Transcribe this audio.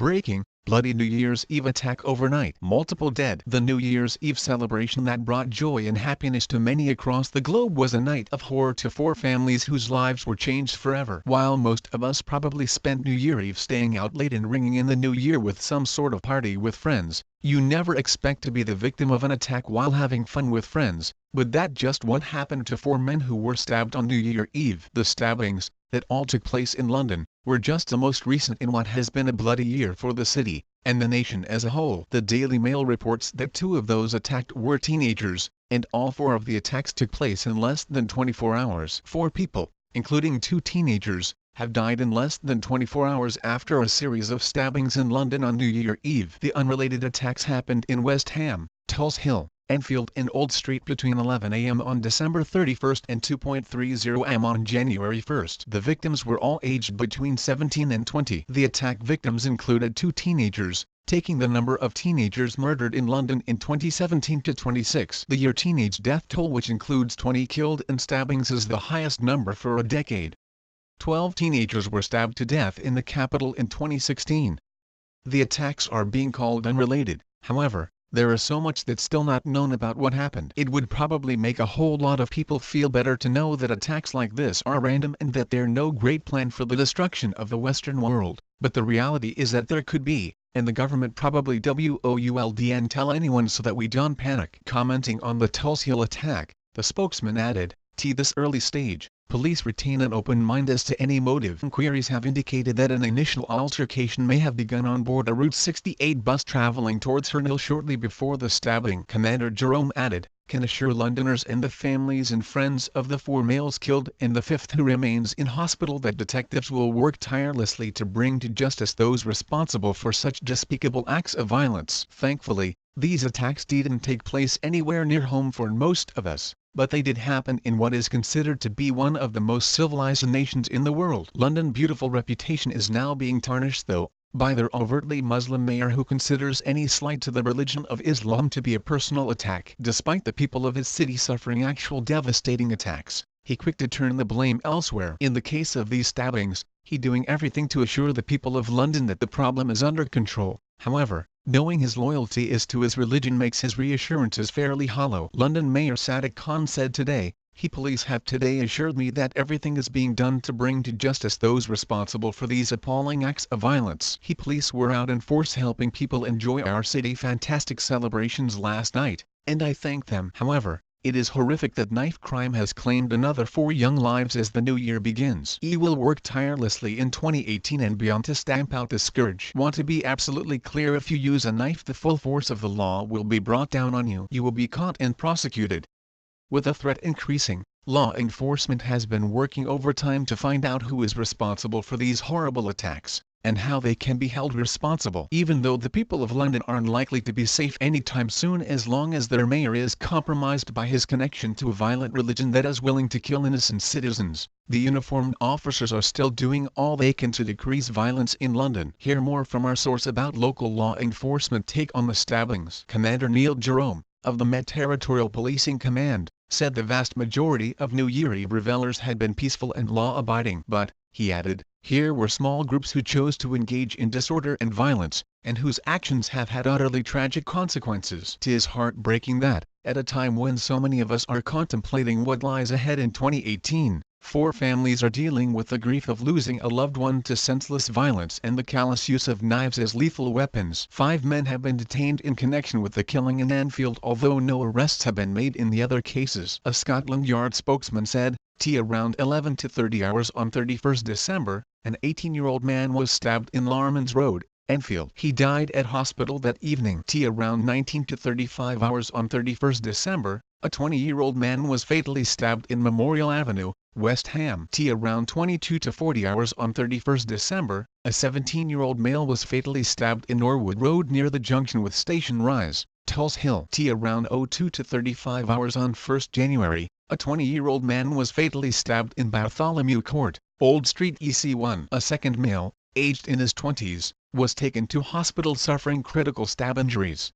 heartbreaking, bloody New Year's Eve attack overnight. Multiple dead. The New Year's Eve celebration that brought joy and happiness to many across the globe was a night of horror to 4 families whose lives were changed forever. While most of us probably spent New Year Eve staying out late and ringing in the new year with some sort of party with friends, you never expect to be the victim of an attack while having fun with friends. But that just what happened to 4 men who were stabbed on New Year Eve. The stabbings, that all took place in London, were just the most recent in what has been a bloody year for the city, and the nation as a whole. The Daily Mail reports that 2 of those attacked were teenagers, and all 4 of the attacks took place in less than 24 hours. 4 people, including 2 teenagers, have died in less than 24 hours after a series of stabbings in London on New Year Eve. The unrelated attacks happened in West Ham, Tulse Hill, Enfield and Old Street between 11 a.m. on December 31 and 2:30 am on January 1. The victims were all aged between 17 and 20. The attack victims included 2 teenagers, taking the number of teenagers murdered in London in 2017 to 26. The year teenage death toll, which includes 20 killed in stabbings, is the highest number for a decade. 12 teenagers were stabbed to death in the capital in 2016. The attacks are being called unrelated. However, there is so much that's still not known about what happened. It would probably make a whole lot of people feel better to know that attacks like this are random and that they're no great plan for the destruction of the Western world. But the reality is that there could be, and the government probably wouldn't tell anyone so that we don't panic. Commenting on the Tulse Hill attack, the spokesman added, "At this early stage, police retain an open mind as to any motive. Inquiries have indicated that an initial altercation may have begun on board a Route 68 bus traveling towards Herne shortly before the stabbing." Commander Jerome added, "Can assure Londoners and the families and friends of the 4 males killed and the 5th who remains in hospital that detectives will work tirelessly to bring to justice those responsible for such despicable acts of violence." Thankfully, these attacks didn't take place anywhere near home for most of us, but they did happen in what is considered to be one of the most civilized nations in the world. London's beautiful reputation is now being tarnished, though, by their overtly Muslim mayor who considers any slight to the religion of Islam to be a personal attack. Despite the people of his city suffering actual devastating attacks, he quick to turn the blame elsewhere. In the case of these stabbings, he doing everything to assure the people of London that the problem is under control. However, knowing his loyalty is to his religion makes his reassurances fairly hollow. London Mayor Sadiq Khan said today, "Police have today assured me that everything is being done to bring to justice those responsible for these appalling acts of violence." Police were out in force helping people enjoy our city fantastic celebrations last night, and I thank them. However, it is horrific that knife crime has claimed another 4 young lives as the new year begins. We will work tirelessly in 2018 and beyond to stamp out the scourge. Want to be absolutely clear: if you use a knife, the full force of the law will be brought down on you. You will be caught and prosecuted. With the threat increasing, law enforcement has been working overtime to find out who is responsible for these horrible attacks, and how they can be held responsible. Even though the people of London aren't likely to be safe anytime soon as long as their mayor is compromised by his connection to a violent religion that is willing to kill innocent citizens, the uniformed officers are still doing all they can to decrease violence in London. Hear more from our source about local law enforcement take on the stabbings. Commander Neil Jerome, of the Met Territorial Policing Command, said the vast majority of New Year Eve revelers had been peaceful and law-abiding. But, he added, here were small groups who chose to engage in disorder and violence, and whose actions have had utterly tragic consequences. 'Tis heartbreaking that, at a time when so many of us are contemplating what lies ahead in 2018, 4 families are dealing with the grief of losing a loved one to senseless violence and the callous use of knives as lethal weapons. 5 men have been detained in connection with the killing in Enfield, although no arrests have been made in the other cases. A Scotland Yard spokesman said, around 11 to 30 hours on 31 December, an 18-year-old man was stabbed in Larmans Road, Enfield. He died at hospital that evening. Around 19 to 35 hours on 31 December, a 20-year-old man was fatally stabbed in Memorial Avenue, West Ham. Around 22 to 40 hours on 31 December, a 17-year-old male was fatally stabbed in Norwood Road near the junction with Station Rise, Tulse Hill. Around 02 to 35 hours on 1 January, a 20-year-old man was fatally stabbed in Bartholomew Court, Old Street EC1. A second male, aged in his 20s, was taken to hospital suffering critical stab injuries.